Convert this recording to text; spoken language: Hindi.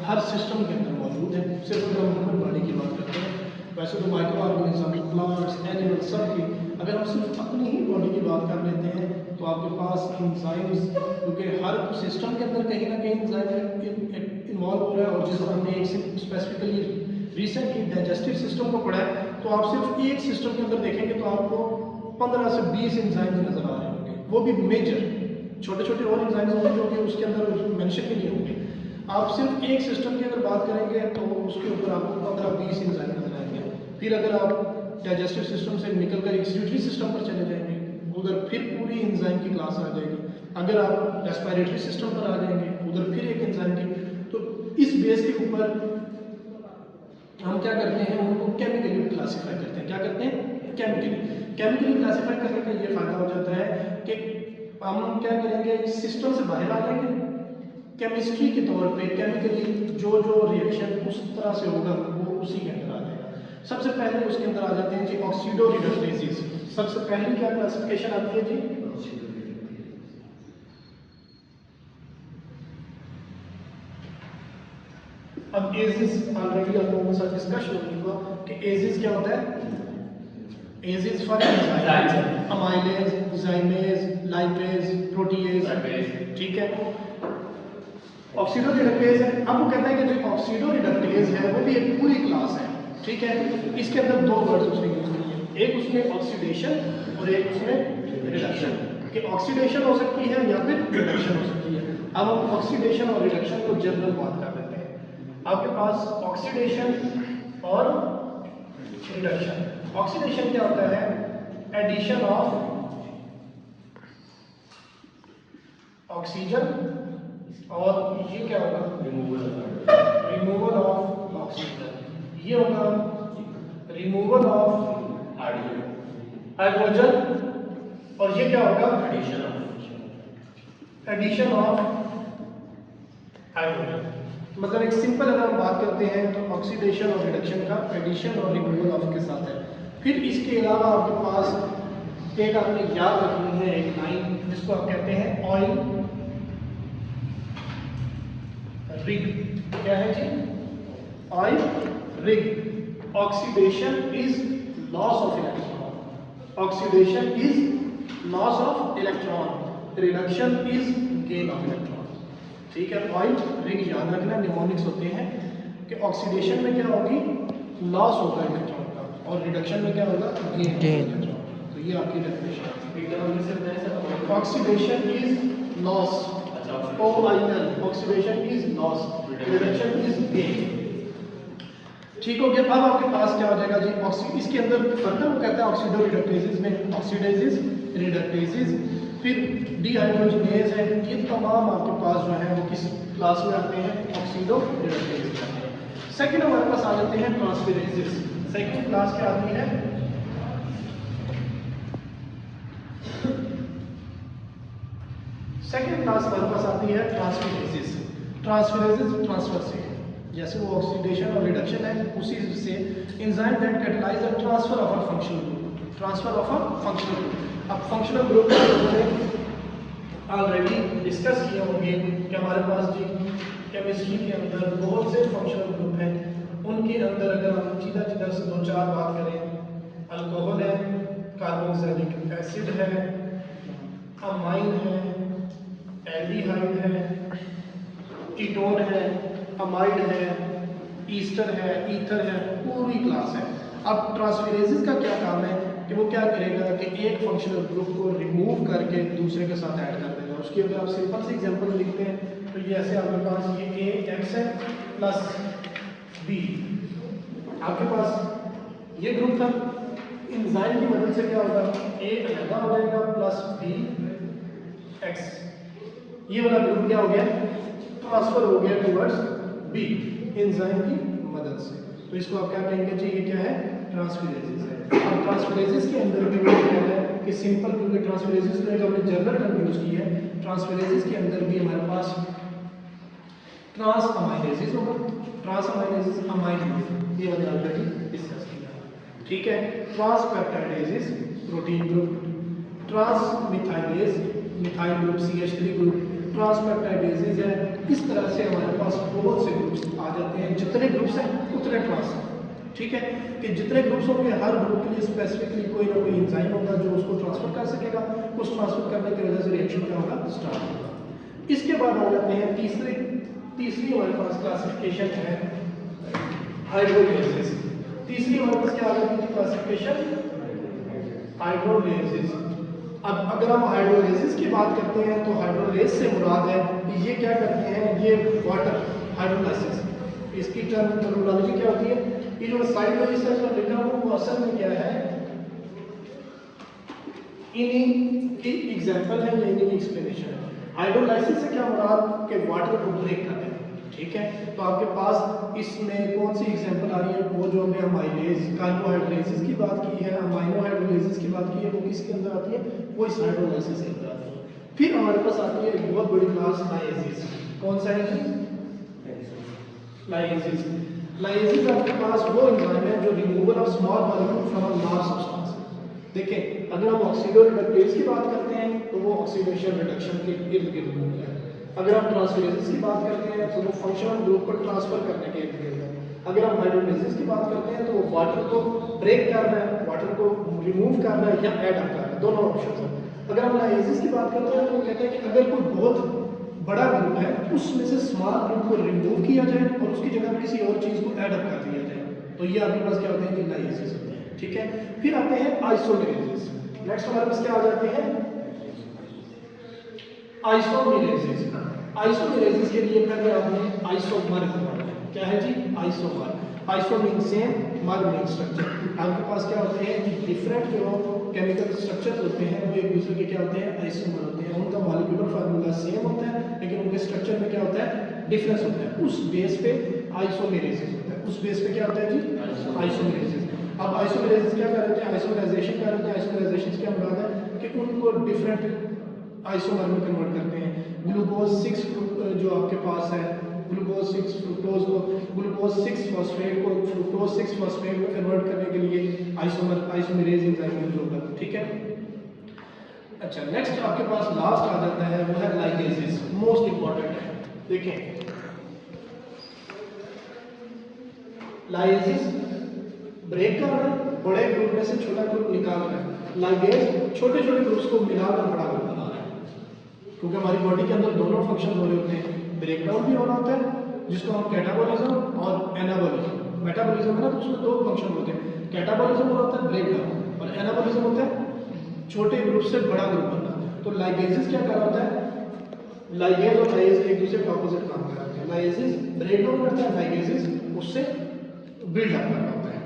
हर सिस्टम के अंदर मौजूद है। सिर्फ अगर हम ह्यूमन बॉडी की बात करते हैं, वैसे तो माइक्रो ऑर्गेनिज्म, प्लांट्स, एनिमल्स सब की, अगर हम सिर्फ अपनी ही बॉडी की बात कर लेते हैं तो आपके पास एंजाइम्स, क्योंकि हर सिस्टम के अंदर कहीं ना कहीं एंजाइम इन्वॉल्व हो रहा है। और जिस तरह हमने एक स्पेसिफिकली रिसेंटली डाइजेस्टिव सिस्टम को पढ़ा है, तो आप सिर्फ एक सिस्टम के अंदर देखेंगे तो आपको 15 से 20 एंजाइम्स नजर आ रहे होंगे, वो भी मेजर। छोटे छोटे और एंजाइम्स होंगे जो कि उसके अंदर मेंशन भी नहीं होंगे। आप सिर्फ एक सिस्टम की अगर बात करेंगे तो उसके ऊपर आपको 15-20 एंजाइम नजर आएंगे। फिर अगर आप डाइजेस्टिव सिस्टम से निकलकर एक्सक्रीटरी सिस्टम पर चले जाएंगे, उधर फिर पूरी एंजाइम की क्लास आ जाएगी। अगर आप रेस्पिरेटरी सिस्टम पर आ जाएंगे, उधर फिर एक एंजाइम की। तो इस बेस के ऊपर हम क्या करते हैं, उनको केमिकली क्लासीफाई करते हैं। क्या करते हैं? केमिकली क्लासीफाई करने का ये फायदा हो जाता है कि हम क्या करेंगे, सिस्टम से बाहर आ जाएंगे, केमिस्ट्री के तौर पे केमिकली जो रिएक्शन उस तरह से होगा वो उसी के अंदर आ जाएगा। सबसे पहले उसके अंदर आ जाते हैं जी ऑक्सीडो रिडक्टेसेस। सबसे पहले क्या क्लासिफिकेशन आती है जी? अब एजिस ऑलरेडी आप लोगों के साथ डिस्कशन हो चुका कि एजिस क्या होता है। Ases for amylase, zymase, lipase, protease, ठीक है। ऑक्सीडो रिडक्टेज है। अब वो कहता है कि जो ऑक्सीडो रिडक्टेज है वो भी एक पूरी क्लास है, ठीक है। इसके अंदर दो वर्ड्स उसने यूज किए हैं, एक उसमें ऑक्सीडेशन और एक उसमें रिडक्शन। कि ऑक्सीडेशन हो सकती है या फिर रिडक्शन हो सकती है। अब हम ऑक्सीडेशन और रिडक्शन को जनरल बात कर लेते हैं। आपके पास ऑक्सीडेशन और रिडक्शन। ऑक्सीडेशन क्या होता है? एडिशन ऑफ ऑक्सीजन और ये क्या होगा? Removal of oxygen. ये होगा रिमूवल ऑफ हाइड्रोजन और ये क्या होगा? Addition of hydrogen. मतलब एक सिंपल अगर हम बात करते हैं तो ऑक्सीडेशन और रिडक्शन का एडिशन और रिमूवल ऑफ के साथ है। फिर इसके अलावा आपके पास एक आपने याद रखनी है एक लाइन जिसको आप कहते हैं ऑयल रिग। क्या है जी? Oil rig. Oxidation is loss of electron. Oxidation is loss of electron. Reduction is gain of electron. ठीक है, ऑयल रिंग याद रखना, निमोनिक्स होते हैं कि ऑक्सीडेशन में क्या होगी? लॉस होगा इलेक्ट्रॉन का, और रिडक्शन में क्या होगा? Gain electron. तो ये आपकी definition. Oxidation is loss, OIL, oxidation is loss, reduction is gain. ठीक हो गया। अब आपके पास क्या हो जाएगा जी? इसके अंदर फर्दर वो कहता है ऑक्सीडो रिडक्टेसेस में ऑक्सीडेजेस, रिडक्टेसेस, फिर डिहाइड्रोजनेज है। ये तमाम आपके पास जो है वो किस क्लास में आते हैं? ऑक्सीडो रिडक्टेसेस आते हैं। सेकंड हमारे पास आ जाते हैं ट्रांसफेरेजेस। सेकंड क्लास क्या आती है? सेकंड क्लास हमारे पास आती है ट्रांसफेरेजेस। ट्रांसफेरेजेस ट्रांसफर से, जैसे वो ऑक्सीडेशन और रिडक्शन है उसी से enzyme that catalyse the transfer of a functional group. Transfer of a functional group. अब फंक्शनल ग्रुप हमने ऑलरेडी डिस्कस किए होंगे कि हमारे पास जी केमिस्ट्री के अंदर बहुत से फंक्शनल ग्रुप हैं। उनके अंदर अगर हम सीधा सीधा से दो चार बात करें, अल्कोहल है, कार्बोक्सिलिक एसिड है, अमाइन है, एल्डिहाइड है, कीटोन है, अमाइड है, ईस्टर है, ईथर है, पूरी क्लास है। अब ट्रांसफेरेजेस का क्या काम है कि वो क्या करेगा कि एक फंक्शनल ग्रुप को रिमूव करके दूसरे के साथ ऐड कर देगा। उसकी अगर आप सिंपल से एग्जांपल लिखते हैं तो ये ऐसे आपके पास ये AX है प्लस B। आपके पास ये ग्रुप था, एंजाइम की मदद से क्या होगा? A अलग हो जाएगा प्लस BX। ये वाला ग्रुप क्या हो गया? ट्रांसफर हो गया टुवर्ड्स B एंजाइम की मदद से। तो इसको आप क्या कहेंगे जी? ये क्या है? ट्रांसफेरेजेस है। अब ट्रांसफेरेजेस के अंदर भी वो क्या है कि सिंपल, क्योंकि ट्रांसफेरेजेस में जो हमने जनरल टर्म यूज की है, ट्रांसफेरेजेस के अंदर भी हमारे पास ट्रांस अमाइनेजेस होगा। ट्रांस अमाइनेजेस अमाइन ग्रुप, ये हमने ऑलरेडी डिस्कस किया, ठीक है। Transpeptidases protein group, transmethylase methyl group CH3 group, transpeptidases है। इस तरह से हमारे पास बहुत से ग्रुप्स आ जाते हैं, जितने ग्रुप्स हैं उतने ट्रांस हैं। ठीक है, कि जितने ग्रुप्स होंगे हर ग्रुप के लिए स्पेसिफिकली कोई ना कोई एंजाइम होगा जो उसको ट्रांसफर कर सकेगा। उस ट्रांसफर करने की वजह से रिएक्शन क्या होगा, स्टार्ट होगा। इसके बाद आ जाते हैं तीसरी हमारे पास क्लासिफिकेशन है हाइड्रोलाइसिस। तीसरी हमारे पास क्या आ जाती है क्लासिफिकेशन, हाइड्रोलाइसिस। अब अगर हम हाइड्रोलाइसिस की बात करते हैं तो हाइड्रोलाइज से मुराद है कि ये क्या करते हैं, ये वाटर हाइड्रोलाइसिस, इसकी टर्मिनोलॉजी क्या होती है, ये जो साइड में इसका जो लिखा हुआ वो असल में क्या है, इन्हीं की एग्जांपल है या इन्हीं की एक्सप्लेनेशन है। हाइड्रोलाइसिस से क्या मुराद कि वाटर को ब्रेक करना है। ठीक है, तो आपके पास इसमें कौन सी एग्जांपल आ रही है, वो जो हमने अमाइलेज कार्बोहाइड्रेसिस की बात की है, अमाइनो हाइड्रोलाइसिस की बात की है, वो किसके अंदर आती है, वो इस हाइड्रोलाइसिस के अंदर आती है। फिर हमारे पास आती है एक बहुत बड़ी क्लास लाइसिस। कौन सा है, लाइसिस। लाइसिस आपके पास वो एंजाइम है जो removal of small molecule from a large substance. देखें, अगर हम ऑक्सीडोरिडक्टेज की बात करते हैं तो वो ऑक्सीडेशन रिडक्शन के इर्द गिर्द घूमता है। अगर हम ट्रांसफरेसिस की बात करते हैं तो वो फंक्शनल ग्रुप को ट्रांसफर करने के इर्द गिर्द है। अगर हम हाइड्रोलाइसिस की बात करते हैं तो वो वाटर को ब्रेक कर रहा है, वाटर को रिमूव कर रहा है या ऐड कर रहा है, दोनों ऑप्शन है। अगर हम लाइसिस की बात करते हैं तो वो कहते हैं कि अगर कोई बहुत बड़ा ग्रुप है उसमें से स्मॉल ग्रुप को रिमूव किया जाए और उसकी जगह किसी और चीज़ को ऐड अप कर दिया जाए, तो ये आपके पास क्या होते हैं कि लाइसिस होते हैं। ठीक है, फिर आते हैं आइसोमेरेसिस। नेक्स्ट हमारे पास क्या आ जाते हैं, आइसोमेरेसिस। आइसोमेरेसिस के लिए पहले आपने आइसोमर पढ़ना है। क्या है जी, आइसोमर। आइसो मीन सेम, मर मीन स्ट्रक्चर। आपके पास क्या होते हैं कि डिफरेंट जो केमिकल स्ट्रक्चर होते हैं वो एक दूसरे के क्या होते हैं, आइसोमर होते हैं। उनका मॉलिक्यूलर फार्मूला सेम होता है लेकिन उनके स्ट्रक्चर में क्या होता है, डिफरेंस होता है। उस बेस पे आइसोमेरेसिस होता है। उस बेस पे क्या होता है जी, आइसोमेरेसिस। अब आइसोमेरेसिस क्या कर रहे थे, आइसोमराइजेशन कर रहे थे। आइसोमराइजेशन क्या मुराद है कि उनको डिफरेंट आइसोमर में कन्वर्ट करते हैं। ग्लूकोज 6 जो आपके पास है, ग्लूकोज 6 फ्रुक्टोज को, ग्लूकोज 6 फॉस्फेट को फ्रुक्टोज 6 फॉस्फेट में कन्वर्ट करने के लिए आइसोमेरेज एंजाइम यूज होगा। ठीक है, अच्छा नेक्स्ट आपके पास लास्ट आ जाता है वो है लाइगेजेस, मोस्ट इंपॉर्टेंट है। देखें, लाइगेज ब्रेक कर रहा है, बड़े ग्रुप में से छोटा ग्रुप निकाल रहा है। लाइगेज छोटे छोटे ग्रुप्स को मिलाकर बड़ा ग्रुप बना रहा है। क्योंकि हमारी बॉडी के अंदर दोनों फंक्शन हो रहे होते हैं, ब्रेक डाउन भी होना होता है जिसको हम कैटाबॉलिज्म और एनाबॉलिज्म। मेटाबॉलिज्म है ना, तो उसमें दो फंक्शन होते हैं, कैटाबॉलिज्म होता है ब्रेक डाउन और एनाबॉलिज्म होता है छोटे ग्रुप से बड़ा ग्रुप बनना। तो लाइगेजेस क्या कर रहा होता है, लाइगेज और लाइगेज एक दूसरे के ऑपोजिट काम कर रहे होते हैं। लाइगेज ब्रेक डाउन करता है, लाइगेज उससे बिल्ड अप कर रहा होता है।